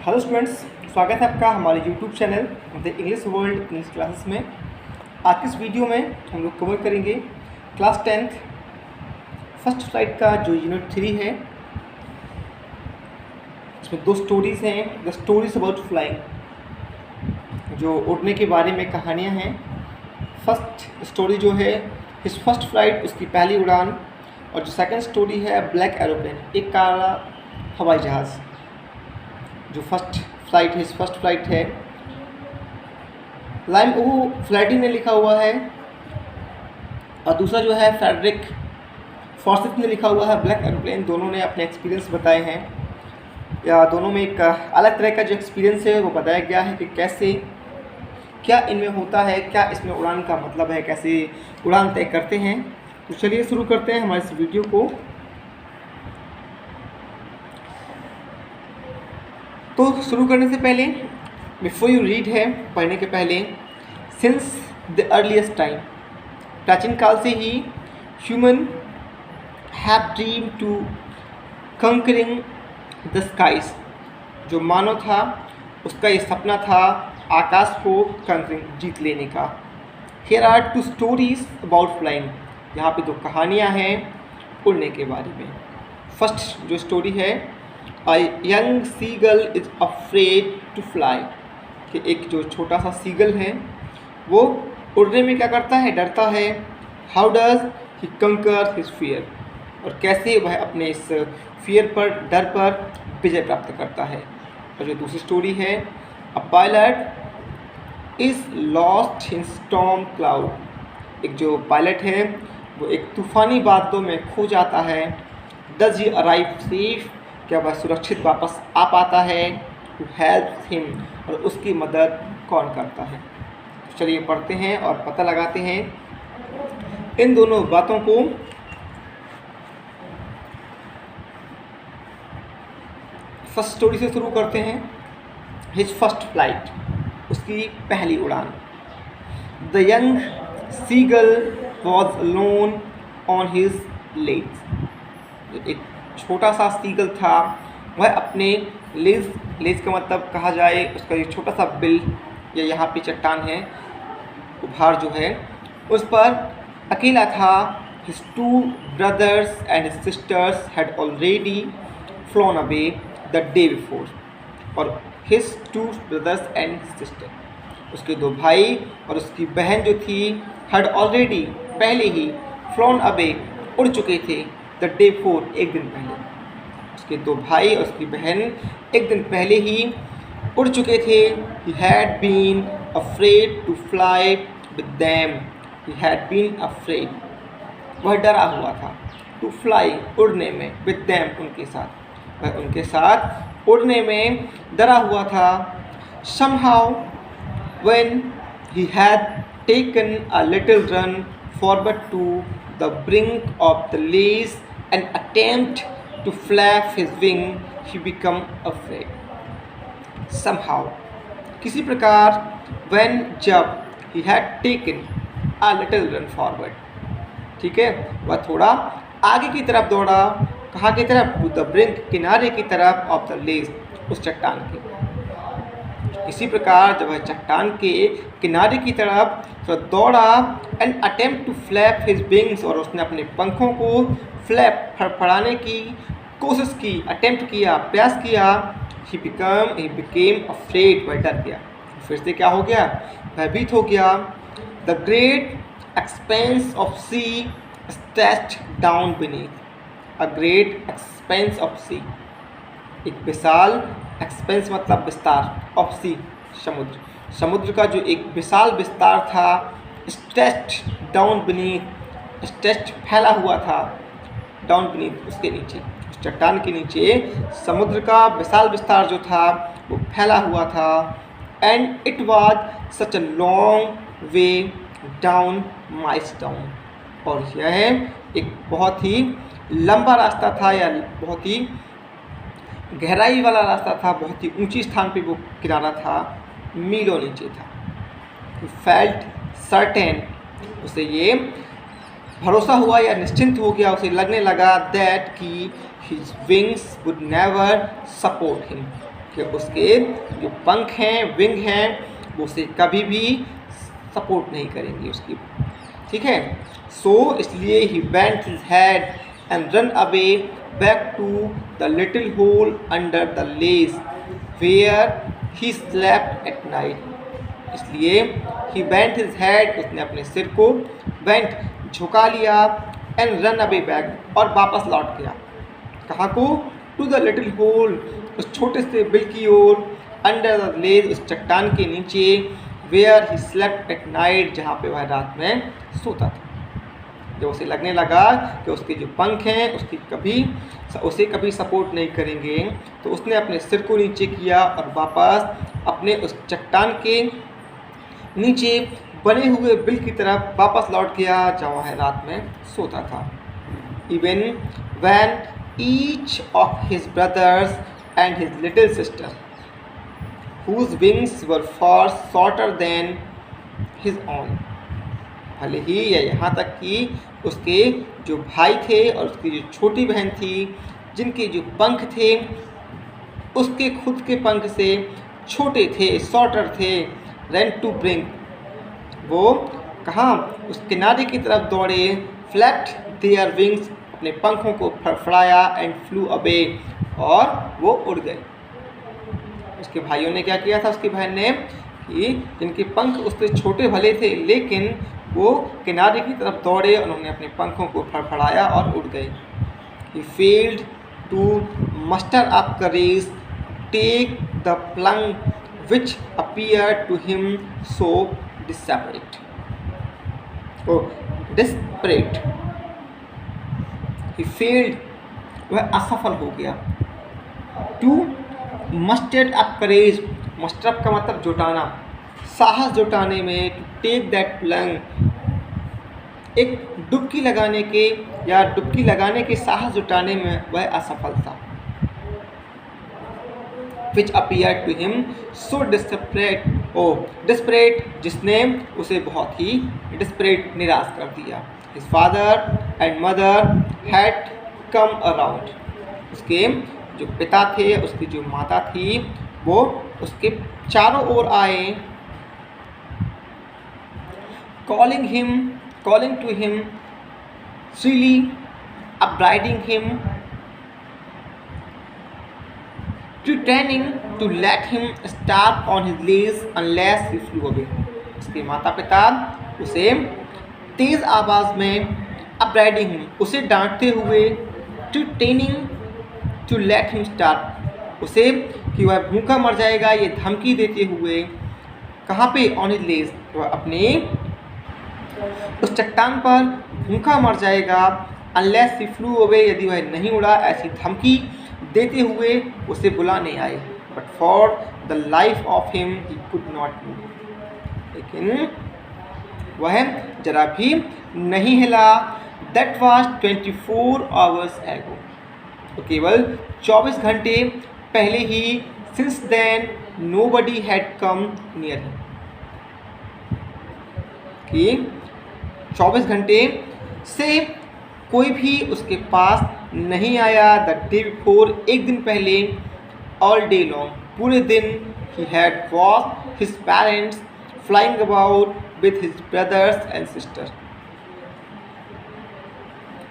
Hello students, स्वागत है आपका हमारे YouTube channel the English world English classes में। आज की इस वीडियो में हम लोग कवर करेंगे क्लास 10th फर्स्ट फ्लाइट का जो यूनिट 3 है। इसमें दो स्टोरीज़ हैं, द स्टोरीज अबाउट फ्लाइंग, जो उड़ने के बारे में कहानियाँ हैं। फर्स्ट स्टोरी जो है हिज फर्स्ट फ्लाइट, उसकी पहली उड़ान, और जो सेकंड स्टोरी है ब्लैक एरोप्लेन, एक काला हवाई जहाज़। जो फर्स्ट फ्लाइट है लाइम वो फ्लैटी ने लिखा हुआ है, और दूसरा जो है फ्रेडरिक फॉर्सिथ ने लिखा हुआ है ब्लैक एरोप्लेन। दोनों ने अपने एक्सपीरियंस बताए हैं, या दोनों में एक अलग तरह का जो एक्सपीरियंस है वो बताया गया है कि कैसे क्या इनमें होता है, क्या इसमें उड़ान का मतलब है, कैसे उड़ान तय करते हैं। तो चलिए शुरू करते हैं हमारे इस वीडियो को। तो शुरू करने से पहले बिफोर यू रीड है, पढ़ने के पहले, सिंस द अर्लीस्ट टाइम, प्राचीन काल से ही human have dream to conquering the skies, जो मानव था उसका ये सपना था आकाश को कंकरिंग जीत लेने का। Here are two stories about flying, यहाँ पे दो कहानियाँ हैं उड़ने के बारे में। फर्स्ट जो स्टोरी है, A young seagull is afraid to fly, कि एक जो छोटा सा सीगल है वो उड़ने में क्या करता है, डरता है। How does he conquer his fear, और कैसे वह अपने इस फियर पर, डर पर विजय प्राप्त करता है। और जो दूसरी स्टोरी है, A pilot is lost in storm cloud, एक जो पायलट है वो एक तूफ़ानी बादलों में खो जाता है। Does he arrive safe, क्या वह सुरक्षित वापस आ पाता है। टू हेल्प हिम, और उसकी मदद कौन करता है। चलिए पढ़ते हैं और पता लगाते हैं इन दोनों बातों को। फर्स्ट स्टोरी से शुरू करते हैं। हिज फर्स्ट फ्लाइट, उसकी पहली उड़ान। The young seagull was alone on his legs, एक छोटा सा सीगल था, वह अपने लेज का मतलब कहा जाए उसका एक छोटा सा बिल, या यहाँ पे चट्टान है उभार जो है, उस पर अकेला था। His two brothers and his sisters had already flown away the day before, और his two brothers and sister, उसके दो भाई और उसकी बहन जो थी, हैड ऑलरेडी, पहले ही, फ्लोन अवे, उड़ चुके थे, द डे बिफोर, एक दिन पहले। उसके दो भाई और उसकी बहन एक दिन पहले ही उड़ चुके थे। He had been afraid to fly with them. He had been afraid, वह डरा हुआ था, to fly, उड़ने में, with them, उनके साथ, वह उनके साथ उड़ने में डरा हुआ था। Somehow when he had taken a little run forward to the brink of the lace and attempt to flap his wing, he become afraid. Somehow, किसी प्रकार, when, जब, he had taken a little run forward, ठीक है, वह थोड़ा आगे की तरफ दौड़ा। कहाँ की तरफ? to the brink, किनारे की तरफ, of the lace, उस चट्टान के। इसी प्रकार जब वह चट्टान के किनारे की तरफ तो दौड़ा, and attempt to flap his wings, और उसने अपने पंखों को फ्लैप, फड़फड़ाने की कोशिश की, अटेम्प्ट किया, प्रयास किया। ही बिकेम अफ्रेड, वह डर गया, फिर से क्या हो गया, भयभीत हो गया। The great expanse of sea stretched down beneath, a great expanse of sea, एक विशाल, एक्सपेंस मतलब विस्तार, ऑफ सी, समुद्र, समुद्र का जो एक विशाल विस्तार था। स्ट्रेच्ड डाउन बीनीथ, स्ट्रेच्ड फैला हुआ था, डाउन बीनीथ, उसके नीचे, उस चट्टान के नीचे समुद्र का विशाल विस्तार जो था वो फैला हुआ था। And it was such a long way down miles down, और यह एक बहुत ही लंबा रास्ता था, या बहुत ही गहराई वाला रास्ता था, बहुत ही ऊंची स्थान पे वो किनारा था, मीलों नीचे था। फेल्ट सर्टेन, उसे ये भरोसा हुआ या निश्चिंत हो गया, उसे लगने लगा दैट कि his wings would never support him, कि उसके जो पंख हैं, विंग हैं, वो उसे कभी भी सपोर्ट नहीं करेंगी उसकी, ठीक है। सो इसलिए he bent his head and run away back to the little hole under the ledge where he slept at night. इसलिए ही बेंट हिज हेड, उसने अपने सिर को बेंट झुका लिया, एंड रन अवे बैक और वापस लौट गया। कहाँ को? टू द लिटिल होल, उस छोटे से बिल की ओर, अंडर द लेज, उस चट्टान के नीचे, where he slept at night, जहाँ पे वह रात में सोता था। जब उसे लगने लगा कि उसके जो पंख हैं उसे कभी सपोर्ट नहीं करेंगे, तो उसने अपने सिर को नीचे किया और वापस अपने उस चट्टान के नीचे बने हुए बिल की तरफ वापस लौट गया जहाँ वह रात में सोता था। Even when each of his brothers and his little sister whose wings were far shorter than his own, भले ही या यहाँ तक कि उसके जो भाई थे और उसकी जो छोटी बहन थी, जिनके जो पंख थे उसके खुद के पंख से छोटे थे, शॉर्टर थे, ran to bring, वो कहाँ? उस किनारे की तरफ दौड़े, फ्लैट देयर विंग्स, अपने पंखों को फड़फड़ाया, एंड फ्लू अवे, और वो उड़ गए। उसके भाइयों ने क्या किया था, उसकी बहन ने, कि जिनके पंख उससे छोटे भले थे लेकिन वो किनारे की तरफ दौड़े, उन्होंने अपने पंखों को फड़फड़ाया और उड़ गए। He failed to muster up courage, take the plunge which appeared to him so desperate. Desperate. He failed, वह असफल हो गया। To muster up courage, muster up का मतलब जुटाना, साहस जुटाने में, to take that plunge, एक डुबकी लगाने के या डुबकी लगाने के साहस जुटाने में वह असफल था। Which appeared to him so desperate, desperate, जिसने उसे बहुत ही desperate, निराश कर दिया। His father and mother had come around, उसके जो पिता थे, उसकी जो माता थी, वो उसके चारों ओर आए। calling to him, shrilly upbraiding him, threatening to let him start on his legs unless he flew away। उसके माता पिता उसे तेज आवाज़ में upbraiding him, उसे डांटते हुए, threatening to let him start, उसे कि वह भूखा मर जाएगा ये धमकी देते हुए, कहाँ पे? ऑन हिज लेज, वह अपने उस चट्टान पर भूखा मर जाएगा, अनलेस ही फ्लू अवे, यदि वह नहीं उड़ा, ऐसी धमकी देते हुए उसे बुलाने आए। But for the life of him he could not move, लेकिन वह जरा भी नहीं हिला। दैट वॉज 24 hours ago, तो केवल 24 घंटे पहले ही। Since then nobody had come near him, कि 24 घंटे से कोई भी उसके पास नहीं आया। द डे बिफोर, एक दिन पहले, ऑल डे लॉन्ग, पूरे दिन, he had watched his parents flying about with his brothers and sister,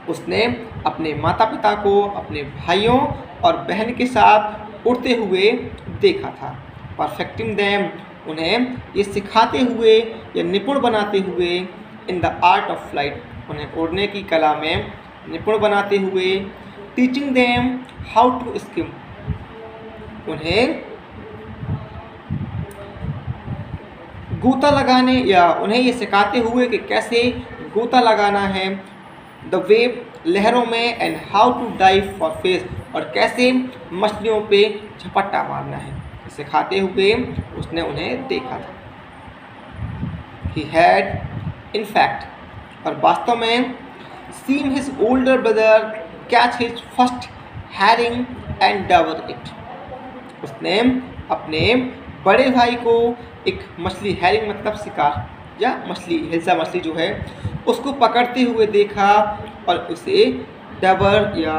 उसने अपने माता पिता को अपने भाइयों और बहन के साथ उड़ते हुए देखा था। परफेक्टिंग देम, उन्हें ये सिखाते हुए या निपुण बनाते हुए, in the art of flight, उन्हें उड़ने की कला में निपुण बनाते हुए, teaching them how to skim, उन्हें गोता लगाने या उन्हें ये सिखाते हुए कि कैसे गोता लगाना है, द वेव, लहरों में, and how to dive for fish, और कैसे मछलियों पे झपट्टा मारना है, सिखाते हुए उसने उन्हें देखा था। He had in fact, और वास्तव में, seen his older brother catch his first herring and devour it, उसने अपने बड़े भाई को एक मछली, हैरिंग मतलब शिकार या मछली, हिल्सा मछली जो है, उसको पकड़ते हुए देखा और उसे डेवर या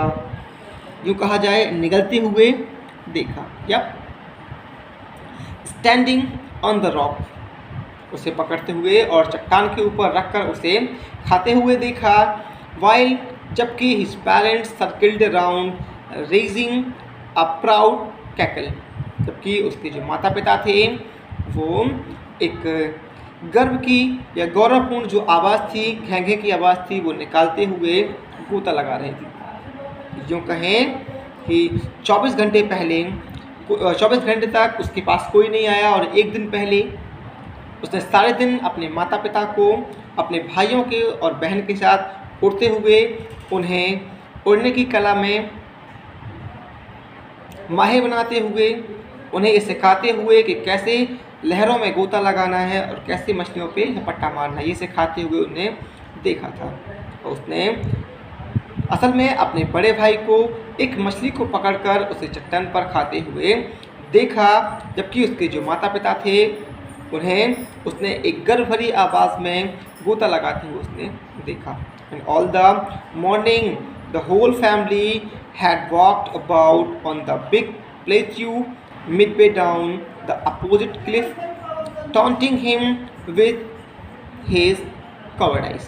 यूँ कहा जाए निगलते हुए देखा या स्टैंडिंग ऑन द रॉक, उसे पकड़ते हुए और चट्टान के ऊपर रखकर उसे खाते हुए देखा। वाइल, जबकि his parents circled around raising a proud cackle, जबकि उसके जो माता पिता थे वो एक गर्व की या गौरवपूर्ण जो आवाज़ थी, घेंघे की आवाज़ थी, वो निकालते हुए गोता लगा रही थी। यूँ कहें कि 24 घंटे पहले 24 घंटे तक उसके पास कोई नहीं आया और एक दिन पहले उसने सारे दिन अपने माता पिता को अपने भाइयों के और बहन के साथ उड़ते हुए उन्हें उड़ने की कला में माहिर बनाते हुए, उन्हें ये सिखाते हुए कि कैसे लहरों में गोता लगाना है और कैसे मछलियों पे झपट्टा मारना है, ये सिखाते हुए उन्हें देखा था। और उसने असल में अपने बड़े भाई को एक मछली को पकड़कर उसे चट्टान पर खाते हुए देखा, जबकि उसके जो माता पिता थे उन्हें उसने एक गर्व भरी आवाज़ में गोता लगाते हुए उसने देखा। And all the morning the whole family had walked about on the big plateau midway down the opposite cliff, taunting him with his cowardice.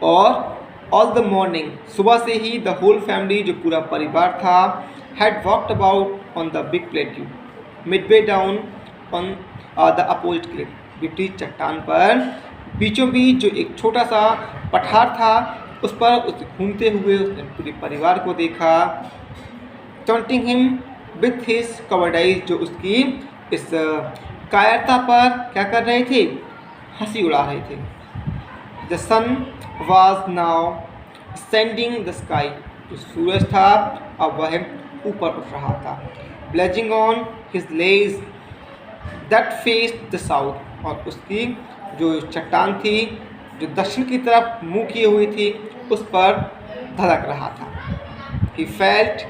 और all the morning, सुबह से ही the whole family, जो पूरा परिवार था, had walked about on the big plateau midway down on the opposite cliff, विपरीत चट्टान पर बीचों बीच जो एक छोटा सा पठार था उस पर उसे घूमते हुए उसने पूरे परिवार को देखा। टॉन्टिंग हिम विथ हिज कवर्डाइज, जो उसकी इस कायरता पर क्या कर रहे थे, हंसी उड़ा रहे थे। The sun was now ascending the sky, जो सूरज था अब वह ऊपर उठ रहा था। Blazing on his ledge that faced the south, और उसकी जो चट्टान थी जो दक्षिण की तरफ मुंह किए हुई थी उस पर धड़क रहा था। He felt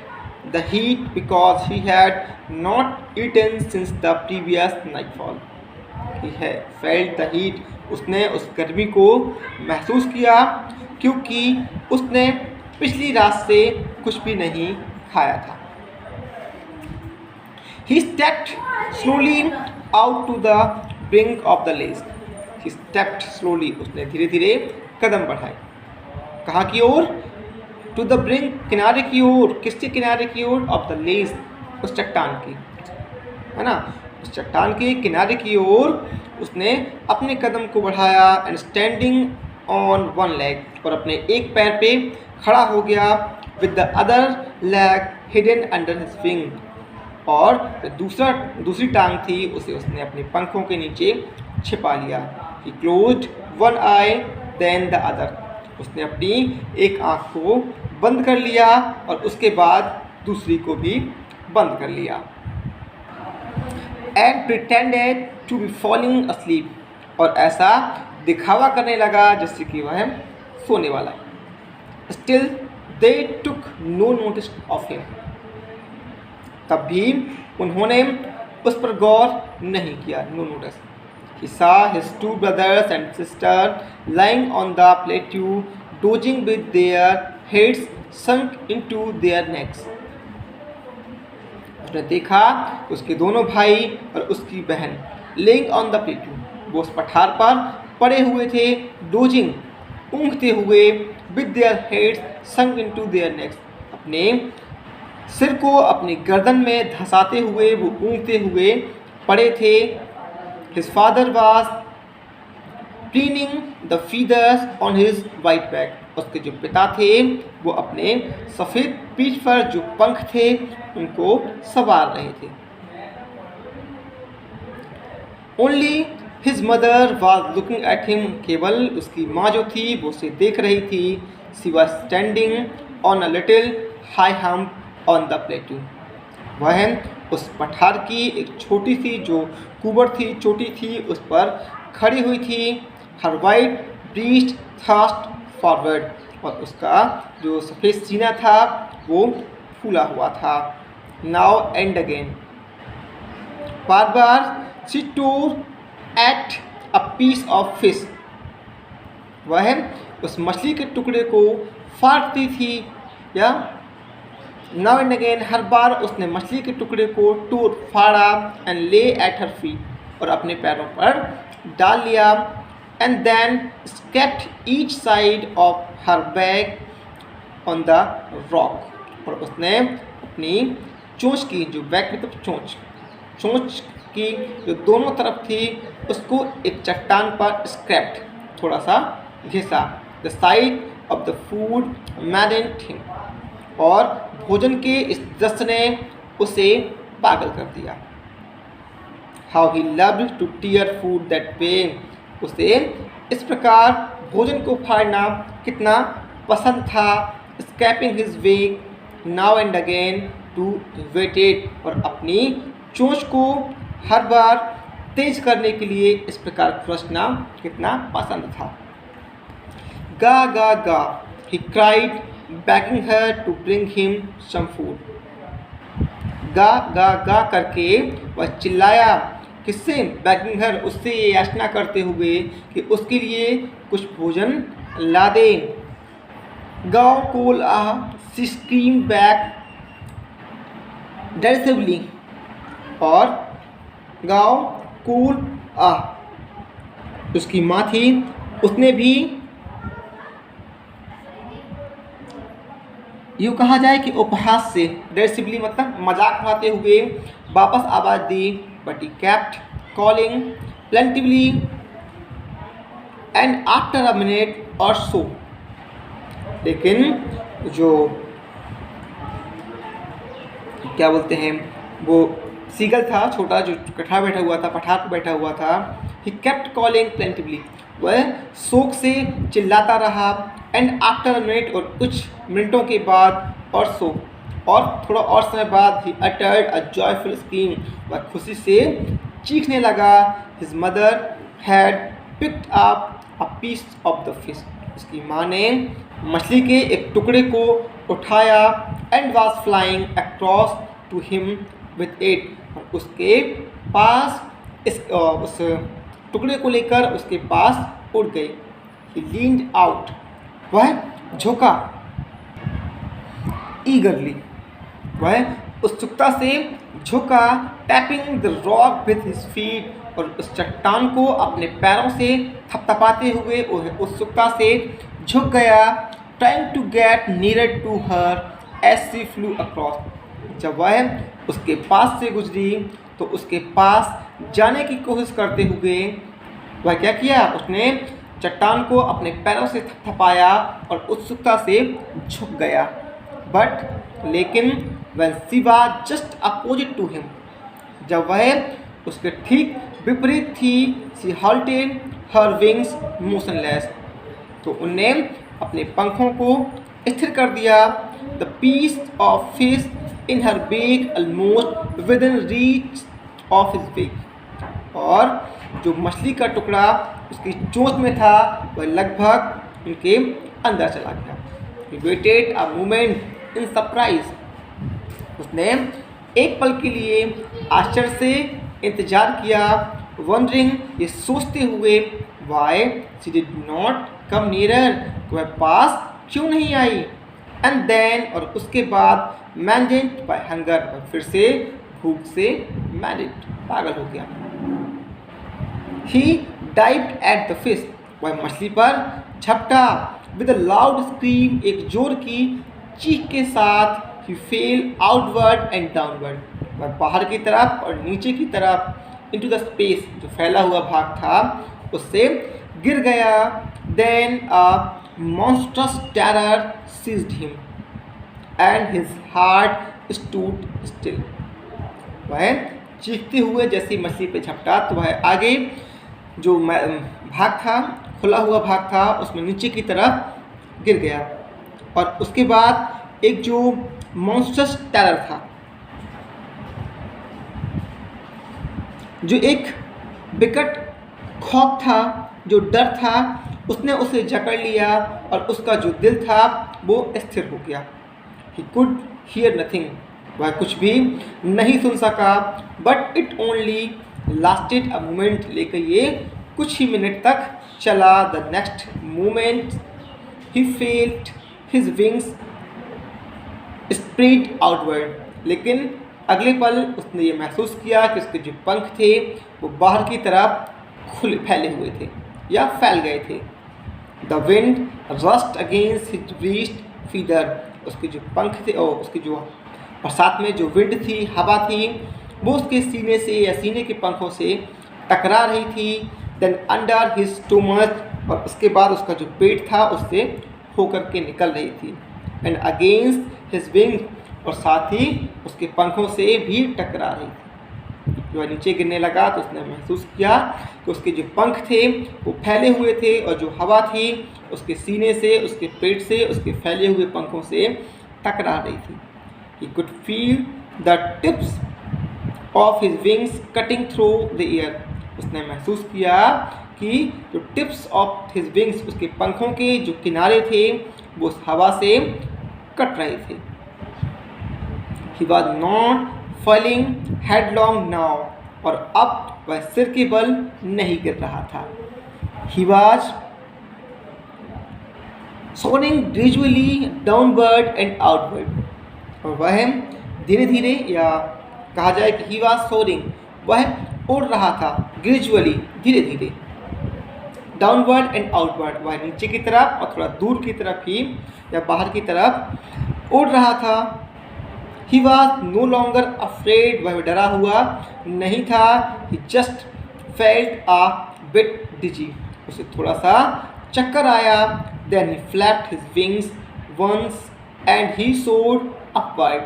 the heat because he had not eaten since the previous nightfall. He had felt the heat, उसने उस गर्मी को महसूस किया क्योंकि उसने पिछली रात से कुछ भी नहीं खाया था। He stepped slowly out to the brink of the lake. He stepped slowly, उसने धीरे धीरे कदम बढ़ाए। कहाँ की ओर? टू द ब्रिंक, किनारे की ओर। किसके किनारे की ओर? ऑफ द लेस, उस चट्टान की, है ना, उस चट्टान के किनारे की ओर उसने अपने कदम को बढ़ाया। And standing on one leg, और अपने एक पैर पे खड़ा हो गया। With the other leg hidden under his wing, और दूसरी टांग थी उसे उसने अपने पंखों के नीचे छिपा लिया। He closed one eye then the other, उसने अपनी एक आँख को बंद कर लिया और उसके बाद दूसरी को भी बंद कर लिया। And pretended to be falling asleep, और ऐसा दिखावा करने लगा जैसे कि वह सोने वाला है। Still they took no notice of him, तब भी उन्होंने उस पर गौर नहीं किया, no notice. He saw his two brothers and sister lying on the plateau, dozing with their heads sunk into their necks. उसने देखा उसके दोनों भाई और उसकी बहन laying on the plateau, वो उस पठार पर पड़े हुए थे, dozing, ऊँघते हुए, with their heads sunk into their necks, अपने सिर को अपनी गर्दन में धंसाते हुए वो ऊँघते हुए पड़े थे। His father was preening the feathers on his white back, उसके जो पिता थे वो अपने सफ़ेद पीठ पर जो पंख थे उनको संवार रहे थे। Only his mother was looking at him, केवल उसकी माँ जो थी वो उसे देख रही थी। She was standing on a little high hump on the plateau, वह उस पठार की एक छोटी सी जो कुबर थी, चोटी थी, उस पर खड़ी हुई थी। हर वाइट ब्रीस्ट थ्रस्ट फॉरवर्ड, और उसका जो सफ़ेद सीना था वो फूला हुआ था। नाउ एंड अगेन, बार बार she tore at a piece of fish, वह उस मछली के टुकड़े को फाड़ती थी या नाउ एंड अगेन, हर बार उसने मछली के टुकड़े को टूट फाड़ा एंड ले एट हर फीट, और अपने पैरों पर डाल लिया, and then scraped each side of her back on the rock, और उसने अपनी चोंच की, जो बैक मतलब चोंच की जो दोनों तरफ थी उसको एक चट्टान पर स्क्रैप्ड, थोड़ा सा घिसा, the side of the food maddened him, और भोजन के इस दृश्य ने उसे पागल कर दिया। How he loved to tear food that way, उसे इस प्रकार भोजन को फाड़ना कितना पसंद था। Scraping his way now and again to waited, और अपनी चोंच को हर बार तेज करने के लिए इस प्रकार खुरचना कितना पसंद था। गा गा गा, he cried begging her to bring him some food. गा गा गा करके वह चिल्लाया, किससे? begging her, उससे ये याचना करते हुए कि उसके लिए कुछ भोजन ला दे। गाओ कोल she screamed back derisively, और गाओ कोल उसकी माँ थी, उसने भी यूँ कहा जाए कि उपहास से, डेरिसिवली मतलब मजाक उड़ाते हुए वापस आवाज़ दी, but he kept calling plaintively and after a minute or so, लेकिन जो क्या बोलते हैं वो सीगल था छोटा, जो पठार पर बैठा हुआ था, ही केप्ट कॉलिंग प्लेंटिवली, वह शोक से चिल्लाता रहा, एंड आफ्टर अ मिनट, और कुछ मिनटों के बाद, और सो, और थोड़ा और समय बाद, he uttered a joyful scream, वह खुशी से चीखने लगा। His mother had picked up a piece of the fish, उसकी माँ ने मछली के एक टुकड़े को उठाया, and was flying across to him with it, और उसके पास उस टुकड़े को लेकर उसके पास उड़ गई। ही लीन्ड आउट, वह झुका, ईगरली, वह उत्सुकता से झुका, tapping the rock with his feet, और उस चट्टान को अपने पैरों से थपथपाते हुए वह उत्सुकता से झुक गया, trying to get near to her as she flew across, जब वह उसके पास से गुजरी तो उसके पास जाने की कोशिश करते हुए वह क्या किया, उसने चट्टान को अपने पैरों से थपथपाया और उत्सुकता से झुक गया। बट लेकिन when she was just opposite to him, जब वह उसके ठीक विपरीत थी, she halted her wings motionless, तो उनने अपने पंखों को स्थिर कर दिया। The piece of fish in her beak almost within reach of his beak, और जो मछली का टुकड़ा उसकी चोंच में था वह लगभग उनके अंदर चला गया। He waited a moment in surprise, उसने एक पल के लिए आश्चर्य से इंतजार किया, wondering, ये सोचते हुए, why she did not come nearer, वह पास क्यों नहीं आई। And then, और उसके बाद maddened by hunger, और फिर से भूख से maddened, पागल हो गया। He dived at the fish, वह मछली पर झपटा, with a loud scream, एक जोर की चीख के साथ, he fell outward and downward, वह बाहर की तरफ और नीचे की तरफ, into the space, जो फैला हुआ भाग था उससे गिर गया। Then a monstrous terror seized him and his heart stood still, वह चीखते हुए जैसी मछली पे झपटा तो वह आगे जो भाग था, खुला हुआ भाग था, उसमें नीचे की तरफ गिर गया। और उसके बाद एक जो मॉन्स्टर्स टेरर था, जो एक विकट खौफ था, जो डर था, उसने उसे जकड़ लिया और उसका जो दिल था वो स्थिर हो गया। He could hear nothing, वह कुछ भी नहीं सुन सका, but it only lasted a moment, लेकर ये कुछ ही मिनट तक चला। The next moment he felt his wings spread outward, लेकिन अगले पल उसने ये महसूस किया कि उसके जो पंख थे वो बाहर की तरफ फैले हुए थे या फैल गए थे। The wind rust against his breast feather, उसके जो पंख थे और उसके जो और साथ में जो विंड थी, हवा थी, वो उसके सीने से या सीने के पंखों से टकरा रही थी। देन अंडर हिज स्टोमच, और उसके बाद उसका जो पेट था उससे होकर के निकल रही थी। एंड अगेंस्ट हिज विंग, और साथ ही उसके पंखों से भी टकरा रही थी। जब वह नीचे गिरने लगा तो उसने महसूस किया कि उसके जो पंख थे वो फैले हुए थे और जो हवा थी उसके सीने से, उसके पेट से, उसके फैले हुए पंखों से टकरा रही थी। He could feel the tips of his wings cutting through the air. उसने महसूस किया कि जो टिप्स ऑफ हिज विंग्स, उसके पंखों के जो किनारे थे वो उस हवा से कट रहे थे। He was not falling headlong now, और अब वह सिर के बल नहीं गिर रहा था। He was soaring gradually downward and outward, और वह धीरे धीरे, या कहा जाए कि ही वॉज सोरिंग, वह उड़ रहा था ग्रेजुअली, धीरे धीरे, डाउनवर्ड एंड आउटवर्ड, वह नीचे की तरफ और थोड़ा दूर की तरफ ही या बाहर की तरफ उड़ रहा था। He was no longer afraid, वह डरा हुआ नहीं था। He just felt a bit dizzy, उसे थोड़ा सा चक्कर आया। Then he flapped his wings once and he soared upward,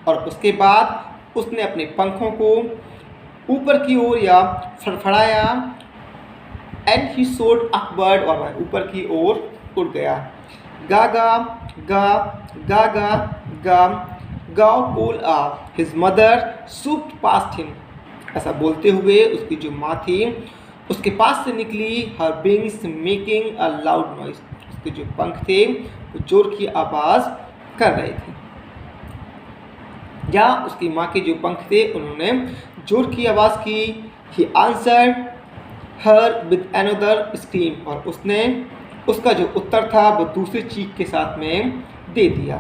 और उसके बाद उसने अपने पंखों को ऊपर की ओर या फड़फड़ाया। एंड ही सोर्ड अपवर्ड, और वह ऊपर की ओर उड़ गया। गागा गा गागा गा गाओ कोल आ, हिज मदर सूप्ड पास्ट हिम, ऐसा बोलते हुए उसकी जो माँ थी उसके पास से निकली। हर wings making a loud noise, उसके जो पंख थे वो जोर की आवाज़ कर रहे थे, या उसकी माँ के जो पंख थे उन्होंने जोर की आवाज़ की। He answered her with another scream, और उसने उसका जो उत्तर था वो दूसरी चीख के साथ में दे दिया।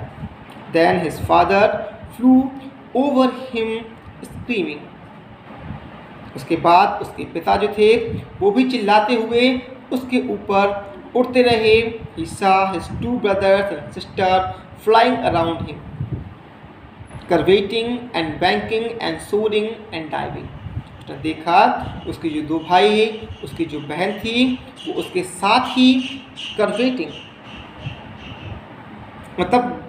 Then his father flew over him screaming, उसके बाद उसके पिता जो थे वो भी चिल्लाते हुए उसके ऊपर उड़ते रहे। ही saw his two brothers and sister flying around him, curvating and banking and soaring and diving. उसने देखा उसके जो दो भाई, उसकी जो बहन थी वो उसके साथ ही curvating, मतलब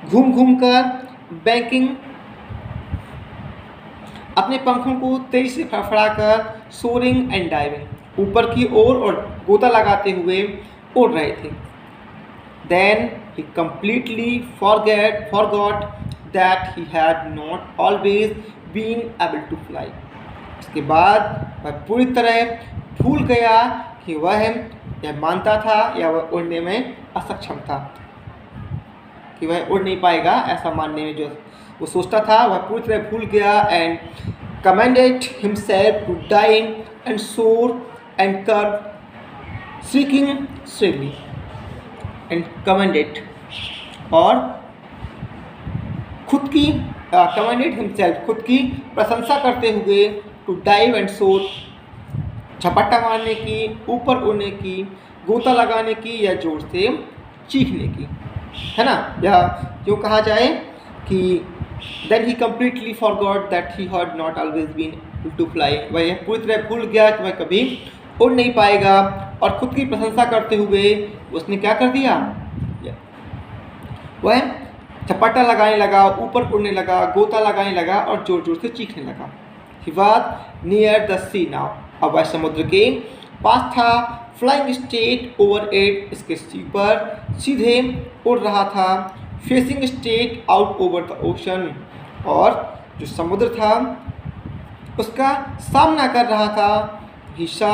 घूम घूम कर, बैंकिंग, अपने पंखों को तेजी से फड़फड़ाकर, सोरिंग एंड डाइविंग, ऊपर की ओर और गोता लगाते हुए उड़ रहे थे। Then he completely forgot that he had not always been able to fly, उसके बाद वह पूरी तरह भूल गया कि वह यह मानता था या वह उड़ने में असक्षम था, कि वह उड़ नहीं पाएगा, ऐसा मानने में जो वो सोचता था वह पूरी तरह भूल गया। And commended himself to dive and soar and curve, shrieking shrilly and commended, और खुद की कमेंडेड हिमसेल्फ, खुद की प्रशंसा करते हुए, टू डाइव एंड सोर, झपट्टा मारने की, ऊपर उड़ने की, गोता लगाने की या जोर से चीखने की, है ना। या क्यों कहा जाए कि then he completely forgot that he had not always been able to fly, वह यह पूरी तरह भूल गया कि वह कभी उड़ नहीं पाएगा। और खुद की प्रशंसा करते हुए उसने क्या कर दिया, वह झपट्टा लगाने लगा, ऊपर उड़ने लगा, गोता लगाने लगा और जोर जोर से चीखने लगा। He was near the sea now, अब वह समुद्र के पास था। फ्लाइंग स्ट्रेट ओवर इट, इसके ऊपर सीधे उड़ रहा था। Facing straight out over the ocean, और जो समुद्र था उसका सामना कर रहा था। He saw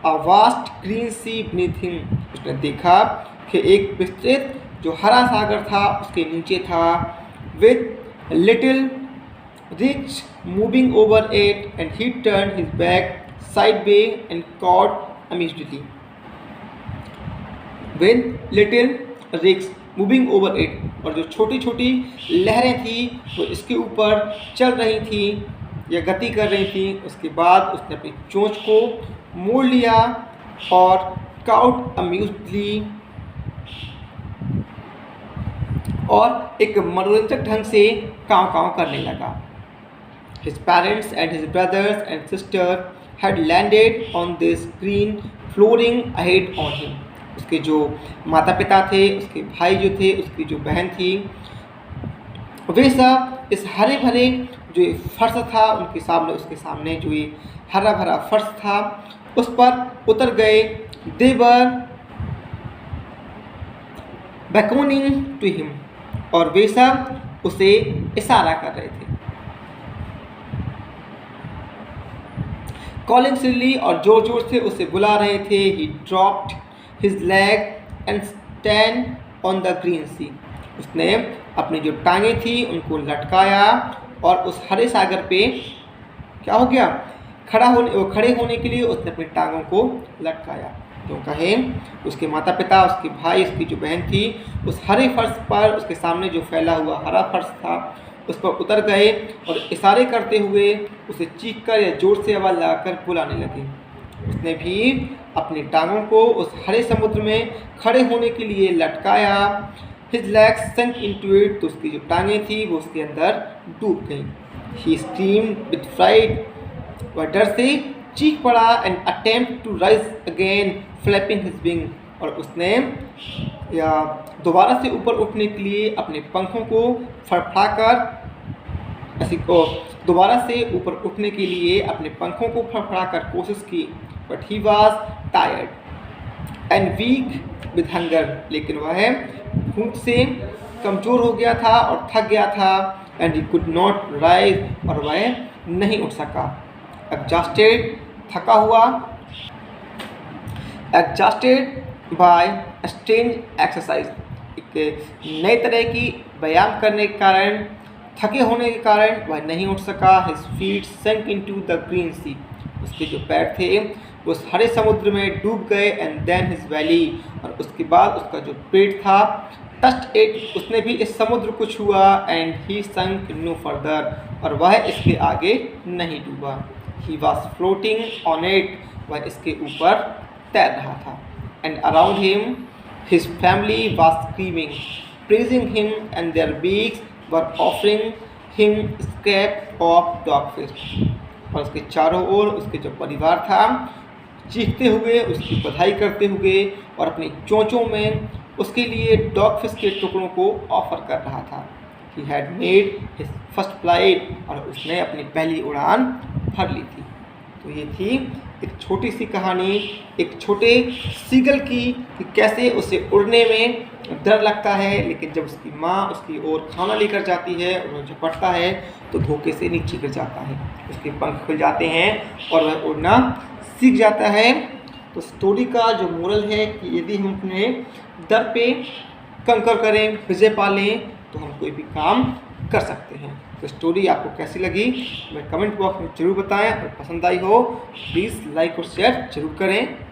a vast green sea beneath him, उसने देखा कि एक विस्तृत जो हरा सागर था उसके नीचे था। With little ridge moving over it and he turn his back sideway and caught amazedly. With little ridges, moving over it, और जो छोटी छोटी लहरें थी वो इसके ऊपर चल रही थी या गति कर रही थी। उसके बाद उसने अपनी चोंच को मोड़ लिया और काउट अम्यूजली और एक मनोरंजक ढंग से काँव काँव करने लगा। His parents and his brothers and sister had landed on this green flooring ahead on him. उसके जो माता पिता थे, उसके भाई जो थे, उसकी जो बहन थी, वे सब इस हरे भरे जो ये फर्श था उनके सामने, उसके सामने जो ये हरा भरा फर्श था उस पर उतर गए। They were beckoning to him, और वे सब उसे इशारा कर रहे थे। कॉलिंग सिली, और जोर जोर से उसे बुला रहे थे। He dropped his leg and stand on the green sea. उसने अपनी जो टांगे थी उनको लटकाया और उस हरे सागर पे क्या हो गया, खड़े होने के लिए उसने अपनी टांगों को लटकाया। जो कहें उसके माता पिता, उसके भाई, उसकी जो बहन थी उस हरे फर्श पर, उसके सामने जो फैला हुआ हरा फर्श था उस पर उतर गए और इशारे करते हुए उसे चीख कर या जोर से आवाज़ लगाकर बुलाने लगे। उसने भी अपनी टांगों को उस हरे समुद्र में खड़े होने के लिए लटकाया। His legs sank into it, तो उसकी जो टांगें थी वो उसके अंदर डूब गईं। He screamed with fright, वह डर से चीख पड़ा। and attempt to rise again flapping his wing, और उसने या दोबारा से ऊपर उठने के लिए अपने पंखों को फड़फड़ाकर ऐसी को दोबारा से ऊपर उठने के लिए अपने पंखों को फड़फड़ाकर कोशिश की। But he was tired and weak with hunger, लेकिन वह भूख से कमज़ोर हो गया था और थक गया था। And he could not rise, और वह नहीं उठ सका। एग्जॉस्टेड, थका हुआ, एग्जॉस्टेड बाय स्ट्रेंज एक्सरसाइज, एक नए तरह की व्यायाम करने के कारण, थके होने के कारण वह नहीं उठ सका। His feet sunk into the green sea, उसके जो पैर थे वो उस हरे समुद्र में डूब गए। एंड देन हिज वैली, और उसके बाद उसका जो पेट था टस्ट इट, उसने भी इस समुद्र को छुआ। And he sunk no further, और वह इसके आगे नहीं डूबा। He was floating on it, वह इसके ऊपर तैर रहा था। And around him his family was screaming, praising him, and their beaks were offering him scrap of dog fish, और उसके चारों ओर उसके जो परिवार था चीखते हुए, उसकी बधाई करते हुए और अपनी चोंचों में उसके लिए डॉग फिश के टुकड़ों को ऑफर कर रहा था। He had made his first flight, और उसने अपनी पहली उड़ान भर ली थी। तो ये थी एक छोटी सी कहानी एक छोटे सीगल की, कि कैसे उसे उड़ने में डर लगता है, लेकिन जब उसकी माँ उसकी ओर खाना लेकर जाती है और वह झपटता है तो धोखे से नीचे गिर जाता है, उसके पंख खुल जाते हैं और वह उड़ना सीख जाता है। तो स्टोरी का जो मोरल है कि यदि हम अपने डर पे कंकर करें, विजय पालें, तो हम कोई भी काम कर सकते हैं। तो स्टोरी आपको कैसी लगी मैं कमेंट बॉक्स में ज़रूर बताएं, और पसंद आई हो प्लीज़ लाइक और शेयर ज़रूर करें।